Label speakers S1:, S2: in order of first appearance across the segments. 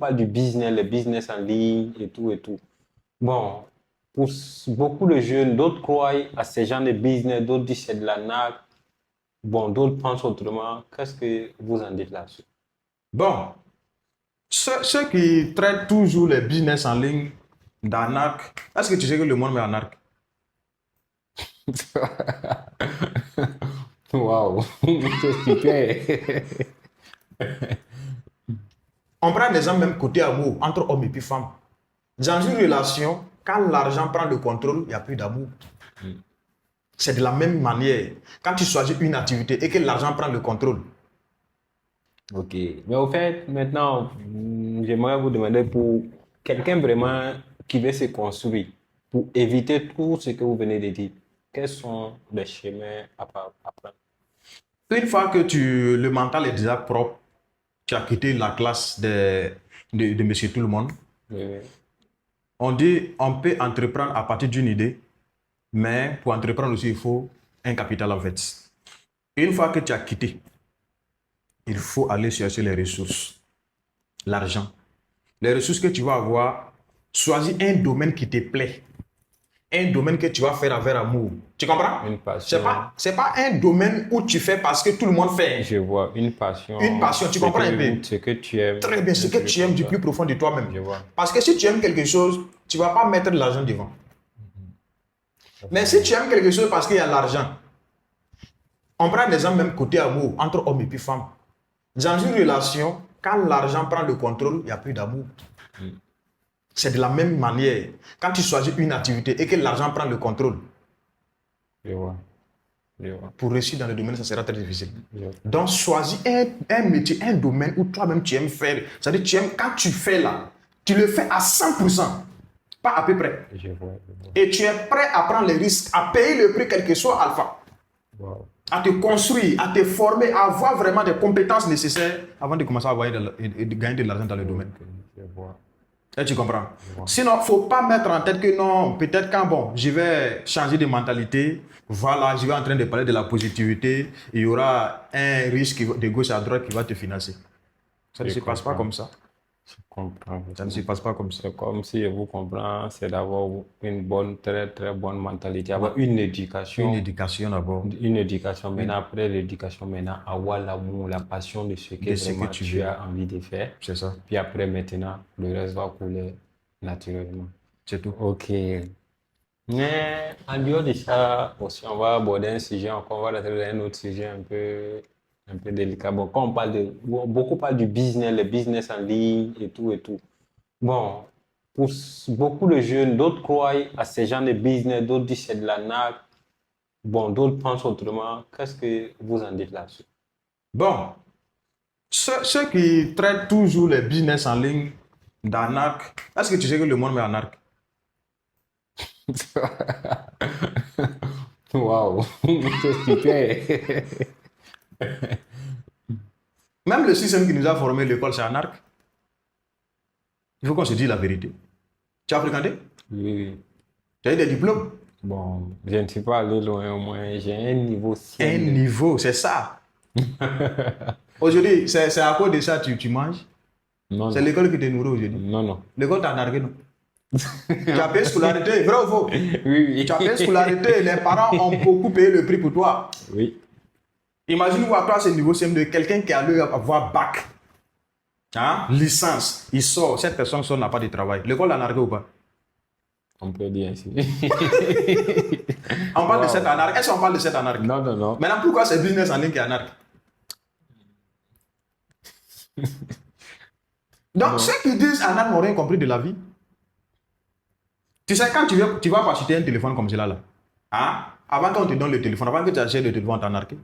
S1: parle du business, le business en ligne et tout et tout. Bon, pour beaucoup de jeunes, d'autres croient à ces gens de business, d'autres disent que c'est de l'arnaque. Bon, d'autres pensent autrement. Qu'est-ce que vous en dites là-dessus?
S2: Bon, ceux qui traitent toujours les business en ligne d'arnaque, est-ce que tu sais que le monde est arnaque?
S1: Waouh, c'est super.
S2: On prend des exemples même côté amour, entre hommes et puis femmes. Dans une relation, quand l'argent prend le contrôle, il n'y a plus d'amour. C'est de la même manière. Quand tu choisis une activité et que l'argent prend le contrôle.
S1: Ok, mais au fait, maintenant, j'aimerais vous demander pour quelqu'un vraiment qui veut se construire, pour éviter tout ce que vous venez de dire, quels sont les chemins à prendre?
S2: Une fois que le mental est déjà propre, tu as quitté la classe de Monsieur Tout le Monde,
S1: Oui, oui.
S2: on dit on peut entreprendre à partir d'une idée, mais pour entreprendre aussi, il faut un capital en fait. Une fois que tu as quitté, il faut aller chercher les ressources, l'argent. Les ressources que tu vas avoir, choisis un domaine qui te plaît, un domaine que tu vas faire avec amour. Tu comprends?
S1: Une
S2: C'est
S1: passion,
S2: pas, c'est pas un domaine où tu fais parce que tout le monde fait.
S1: je vois, une
S2: Une
S1: passion,
S2: passion, tu comprends un peu?
S1: ce que tu aimes,
S2: Très bien, ce
S1: un
S2: que
S1: truc
S2: tu aimes
S1: comme
S2: du
S1: ça,
S2: plus profond de toi-même.
S1: je vois.
S2: Parce que si tu aimes quelque chose, tu ne vas pas mettre de l'argent devant.
S1: Je
S2: Mais
S1: vois.
S2: si tu aimes quelque chose parce qu'il y a l'argent, on prend des exemples même côté amour, entre hommes et puis femmes. Dans une relation, quand l'argent prend le contrôle, il n'y a plus d'amour. C'est de la même manière. Quand tu choisis une activité et que l'argent prend le contrôle,
S1: Je vois, je vois,
S2: pour réussir dans le domaine, ça sera très difficile.
S1: je vois.
S2: Donc, choisis un métier, un domaine où toi-même tu aimes faire. C'est-à-dire, tu aimes, quand tu fais là, tu le fais à 100%, pas à peu près.
S1: Je vois, je vois.
S2: Et tu es prêt à prendre les risques, à payer le prix, quel que soit alpha,
S1: Wow.
S2: à te construire, à te former, à avoir vraiment des compétences nécessaires avant de commencer à gagner de l'argent dans le domaine.
S1: Ok, je vois,
S2: Et tu comprends?
S1: je vois.
S2: Sinon, il ne faut pas mettre en tête que non, peut-être quand bon, je vais changer de mentalité, voilà, je vais en train de parler de la positivité, il y aura un risque de gauche à droite qui va te financer. Ça ne
S1: Je
S2: se passe pas
S1: comprends,
S2: comme ça.
S1: je comprends, je
S2: Ça ne se
S1: comprends.
S2: passe pas comme ça.
S1: C'est comme si je vous comprends, c'est d'avoir une bonne, très, très bonne mentalité,
S2: Ouais.
S1: avoir
S2: Une éducation d'abord,
S1: une éducation.
S2: une-
S1: Maintenant, après l'éducation, maintenant, avoir l'amour, la passion de ce que
S2: de ce que
S1: vraiment
S2: tu
S1: tu
S2: veux.
S1: as envie de faire.
S2: C'est ça.
S1: Puis après, maintenant, le reste va couler naturellement.
S2: C'est tout.
S1: Ok. Mais en dehors de ça, aussi, on va aborder un sujet encore, on va rentrer dans un autre sujet un peu délicat. Bon, quand on parle beaucoup parlent du business, le business en ligne et tout et tout. Bon, pour beaucoup de jeunes, d'autres croient à ces gens de business, d'autres disent que c'est de l'arnaque. Bon, d'autres pensent autrement. Qu'est-ce que vous en dites là-dessus?
S2: Bon, ceux qui traitent toujours les business en ligne d'arnaque, est-ce que tu sais que le monde est arnaque?
S1: Waouh, c'est super.
S2: Même le système qui nous a formé l'école, c'est arnaque. Il faut qu'on se dise la vérité. Tu as fréquenté?
S1: Oui, oui.
S2: Tu as eu des diplômes?
S1: Bon, je ne suis pas allé loin, au moins j'ai un niveau
S2: Un
S1: CM2.
S2: niveau, c'est ça. Aujourd'hui, c'est à cause de ça que tu manges.
S1: Non,
S2: C'est
S1: non,
S2: l'école qui te nourrit aujourd'hui.
S1: non, non.
S2: L'école t'a nargué, non? Tu as payé scolarité, vrai ou faux?
S1: Oui,
S2: Tu as payé
S1: oui.
S2: scolarité, les parents ont beaucoup payé le prix pour toi.
S1: Oui,
S2: Imagine-toi, toi, c'est niveau CM2, quelqu'un qui a dû avoir bac, hein, licence, il sort, cette personne sort, n'a pas de travail. L'école l'a nargué ou pas?
S1: on peut dire ainsi.
S2: On parle de cette
S1: Waouh.
S2: anarchie. Est-ce qu'on parle de cette anarchie?
S1: Non, non, non.
S2: Maintenant, pourquoi c'est business en ligne qui est anarchique? Donc,
S1: Non.
S2: ceux qui disent anarchie n'ont rien compris de la vie. Tu sais, quand tu vas pas acheter un téléphone comme celui-là, là, hein, avant qu'on te donne le téléphone, avant que tu achètes le téléphone, t'anarchies.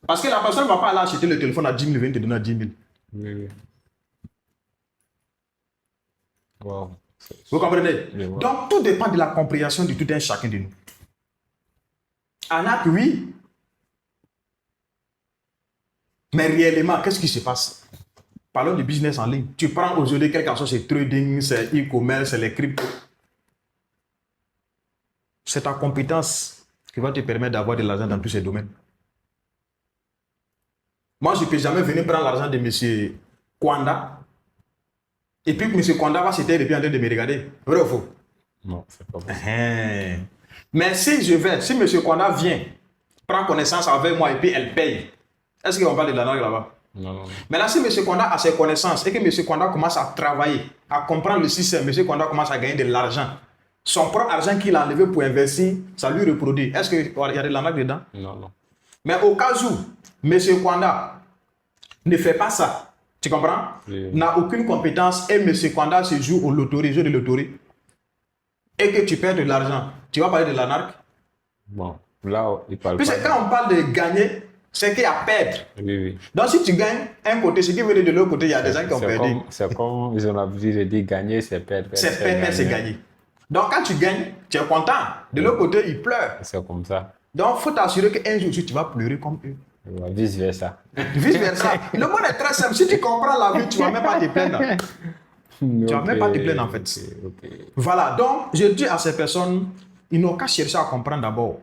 S2: Parce que la personne ne va pas aller acheter le téléphone à 10 000, vient te donner à 10 000.
S1: Oui, oui. Wow.
S2: Vous comprenez?
S1: Je vois.
S2: Donc, tout dépend de la compréhension de tout un chacun de nous. Arnaque, oui. Mais réellement, qu'est-ce qui se passe? Parlons du business en ligne. Tu prends aujourd'hui quelque chose, c'est trading, c'est e-commerce, c'est les cryptos. C'est ta compétence qui va te permettre d'avoir de l'argent dans tous ces domaines. Moi, je ne peux jamais venir prendre l'argent de M. Kwanda. Et puis, M. Kwanda va s'éteindre depuis en train de me regarder. Vrai ou faux?
S1: Non, c'est pas possible.
S2: Mais si M. Kwanda vient, prend connaissance avec moi et puis elle paye, est-ce qu'on parle de l'arnaque là-bas?
S1: Non, non, non.
S2: Maintenant, si M. Kwanda a ses connaissances et que M. Kwanda commence à travailler, à comprendre le système, M. Kwanda commence à gagner de l'argent, son propre argent qu'il a enlevé pour investir, ça lui reproduit. Est-ce qu'il y a de l'arnaque dedans?
S1: Non, non.
S2: Mais au cas où M. Kwanda ne fait pas ça, tu comprends?
S1: Oui.
S2: N'a aucune compétence et M. Kwanda se joue au loterie, jeu de loterie, et que tu perds de l'argent, tu vas parler de l'arnaque?
S1: Bon, là, il parle
S2: Puis
S1: pas.
S2: quand on parle de gagner, c'est qu'il y a perdre.
S1: Oui, oui.
S2: Donc si tu gagnes un côté, ce qui veut dire de l'autre côté, il y a des gens qui ont perdu.
S1: C'est comme ils ont l'habitude de dire gagner, c'est perdre.
S2: C'est perdre, c'est gagner. Donc quand tu gagnes, tu es content. De l'autre côté, ils pleurent.
S1: C'est comme ça.
S2: Donc il faut t'assurer qu'un jour aussi, tu vas pleurer comme eux.
S1: Vice versa.
S2: Vice versa. Le monde est très simple. Si tu comprends la vie, tu ne vas même pas te plaindre. Tu ne vas même pas te plaindre en fait.
S1: Ok.
S2: Voilà. Donc je dis à ces personnes, ils n'ont qu'à chercher à comprendre d'abord.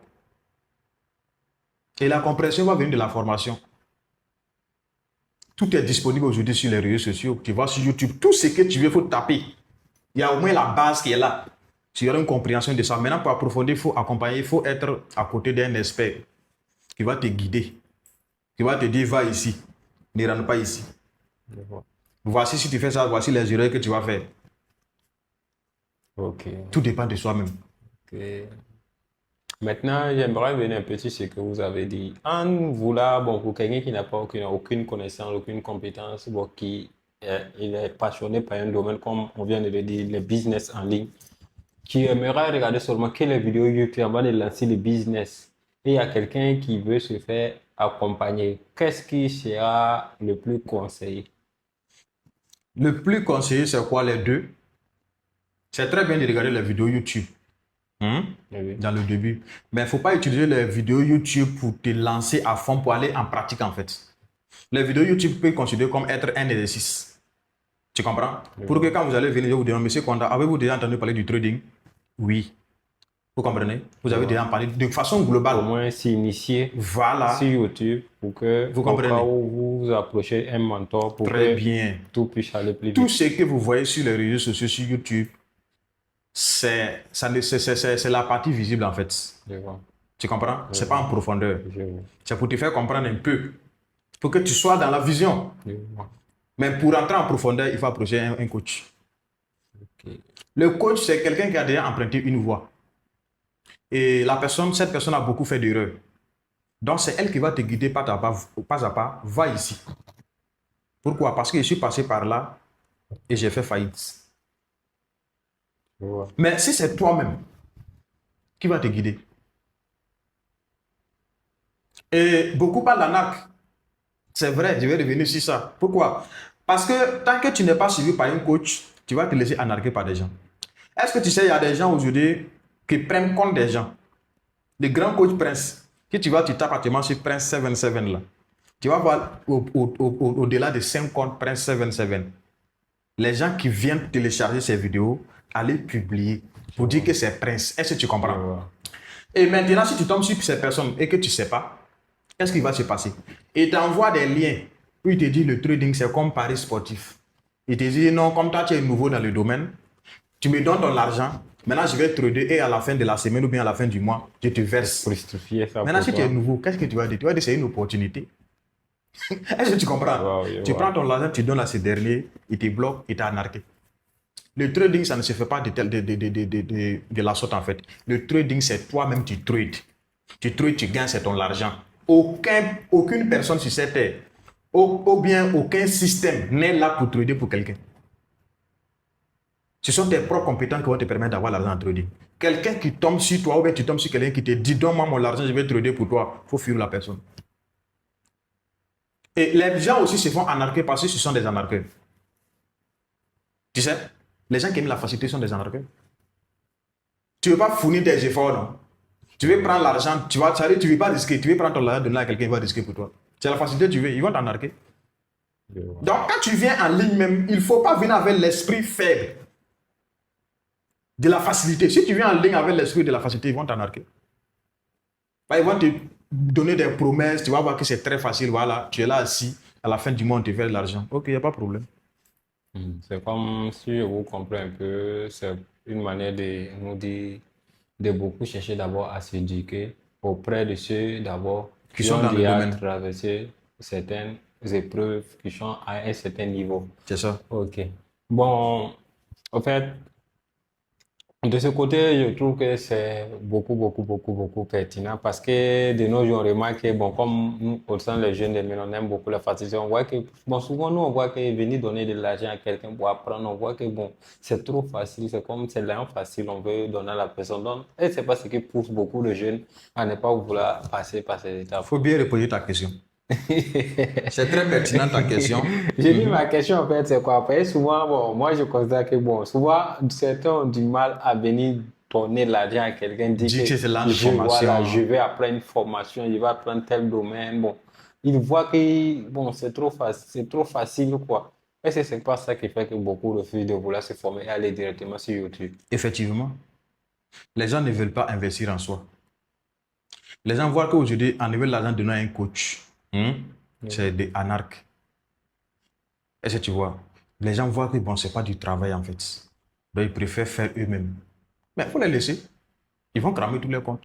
S2: Et la compréhension va venir de la formation. Tout est disponible aujourd'hui sur les réseaux sociaux. Tu vas sur YouTube, tout ce que tu veux, il faut taper. Il y a au moins la base qui est là. Tu auras une compréhension de ça. Maintenant, pour approfondir, il faut accompagner, il faut être à côté d'un expert qui va te guider, qui va te dire, va ici, ne rentre pas ici. Voici si tu fais ça, voici les erreurs que tu vas faire.
S1: Ok.
S2: Tout dépend de soi-même.
S1: Ok. Maintenant, j'aimerais venir un peu sur ce que vous avez dit. En voulant, bon, pour quelqu'un qui n'a pas aucune connaissance, aucune compétence, bon, il est passionné par un domaine, comme on vient de le dire, le business en ligne, qui aimerait regarder seulement que les vidéos YouTube avant de lancer le business. Et il y a quelqu'un qui veut se faire accompagner. Qu'est-ce qui sera le plus conseillé?
S2: Le plus conseillé, c'est quoi les deux? C'est très bien de regarder les vidéos YouTube.
S1: Oui.
S2: Dans le début. Mais il ne faut pas utiliser les vidéos YouTube pour te lancer à fond, pour aller en pratique en fait. Les vidéos YouTube peuvent considérer comme être un exercice. Tu comprends? Oui. Pour que quand vous allez venir, je vous demande, monsieur Kwanda, avez-vous déjà entendu parler du trading? Oui. Vous comprenez? Vous avez déjà parlé de façon globale.
S1: Au moins s'initier
S2: voilà.
S1: sur YouTube pour que
S2: vous comprenez.
S1: Vous approchez un mentor pour
S2: très
S1: que
S2: bien.
S1: Tout puisse aller plus vite.
S2: Tout ce que vous voyez sur les réseaux sociaux, sur YouTube, c'est la partie visible en fait.
S1: Je vois.
S2: Tu comprends? C'est pas en profondeur.
S1: Je vois.
S2: C'est pour te faire comprendre un peu. Pour que tu sois dans la vision.
S1: Je vois.
S2: Mais pour entrer en profondeur, il faut approcher un coach.
S1: Okay.
S2: Le coach, c'est quelqu'un qui a déjà emprunté une voie. Et cette personne a beaucoup fait d'erreurs. Donc, c'est elle qui va te guider pas à pas. Va ici. Pourquoi? Parce que je suis passé par là et j'ai fait faillite. Mais si c'est toi-même qui va te guider. Et beaucoup parlent d'arnaque. C'est vrai, je vais revenir sur ça. Pourquoi? Parce que tant que tu n'es pas suivi par un coach, tu vas te laisser arnaquer par des gens. Est-ce que tu sais, il y a des gens aujourd'hui qui prennent compte des gens. Les grands coachs Prince. Si tu tapes actuellement sur Prince 77 là, tu vas voir au-delà de 5 comptes Prince 77. Les gens qui viennent télécharger ces vidéos, aller publier pour dire que c'est Prince. Est-ce que tu comprends? Et maintenant, si tu tombes sur ces personnes et que tu ne sais pas, qu'est-ce qui va se passer? Il t'envoie des liens où il te dit le trading, c'est comme paris sportif. Il te dit non, comme toi, tu es nouveau dans le domaine, tu me donnes ton argent, maintenant je vais trader et à la fin de la semaine ou bien à la fin du mois, je te verse. Maintenant, si tu es nouveau, qu'est-ce que tu vas dire? Tu vas dire c'est une opportunité. Est-ce que tu comprends? Tu prends ton argent, tu donnes à ces derniers, ils te bloquent, ils t'arnaquent. Le trading, ça ne se fait pas de la sorte en fait. Le trading, c'est toi-même, tu trades. Tu trades, tu gagnes, c'est ton argent. Aucune personne sur cette terre, ou bien aucun système n'est là pour trader pour quelqu'un. Ce sont tes propres compétences qui vont te permettre d'avoir l'argent en trading. Quelqu'un qui tombe sur toi, ou bien tu tombes sur quelqu'un qui te dit donne-moi mon argent, je vais trader pour toi. Il faut fuir la personne. Et les gens aussi se font arnaquer parce que ce sont des arnaqueurs. Tu sais, les gens qui aiment la facilité sont des arnaqueurs. Tu ne veux pas fournir tes efforts, non? Tu veux prendre l'argent, tu ne veux pas risquer. Tu veux prendre ton argent, donner à quelqu'un qui va risquer pour toi. C'est la facilité que tu veux, ils vont t'arnaquer. Donc, quand tu viens en ligne même, il ne faut pas venir avec l'esprit faible de la facilité. Si tu viens en ligne avec l'esprit de la facilité, ils vont t'arnaquer. Ils vont te donner des promesses, tu vas voir que c'est très facile. Voilà, tu es là assis, à la fin du mois, on te fait de l'argent. Ok, il n'y a pas de problème.
S1: C'est comme si je vous comprends un peu, c'est une manière de nous dire de beaucoup chercher d'abord à s'éduquer auprès de ceux d'abord
S2: Qui
S1: qui
S2: sont
S1: ont
S2: dans le
S1: déjà
S2: domaine.
S1: traversé certaines épreuves, qui sont à un certain niveau.
S2: C'est ça.
S1: Ok. Bon, en fait, de ce côté, je trouve que c'est beaucoup pertinent parce que de nos jours, on remarque que, bon, comme nous, au sein des jeunes de maintenant, on aime beaucoup la facilité. On voit que, bon, souvent, nous, on voit que venir donner de l'argent à quelqu'un pour apprendre, on voit que, bon, c'est trop facile, c'est comme c'est l'argent facile, on veut donner à la personne. Donc, et c'est pas ce qui pousse beaucoup de jeunes à ne pas vouloir passer par ces
S2: Il
S1: étapes.
S2: faut bien reposer ta question. C'est très pertinent ta question.
S1: Je dis ma question en fait c'est quoi? Parce que souvent, bon, moi je considère que bon, souvent certains ont du mal à venir donner de l'argent à quelqu'un, dire
S2: Dis
S1: que
S2: que c'est l'âge de
S1: voilà, je
S2: formation.
S1: vais apprendre une formation, je vais apprendre tel domaine. Bon, ils voient que bon, c'est trop facile quoi. Et c'est pas ça qui fait que beaucoup refusent de vouloir se former et aller directement sur YouTube.
S2: Effectivement, les gens ne veulent pas investir en soi. Les gens voient qu'aujourd'hui, enlever l'argent donnant à un coach, c'est des anarques. Est-ce que tu vois? Les gens voient que bon, c'est pas du travail en fait. Donc, ils préfèrent faire eux-mêmes. Mais il faut les laisser. Ils vont cramer tous les comptes.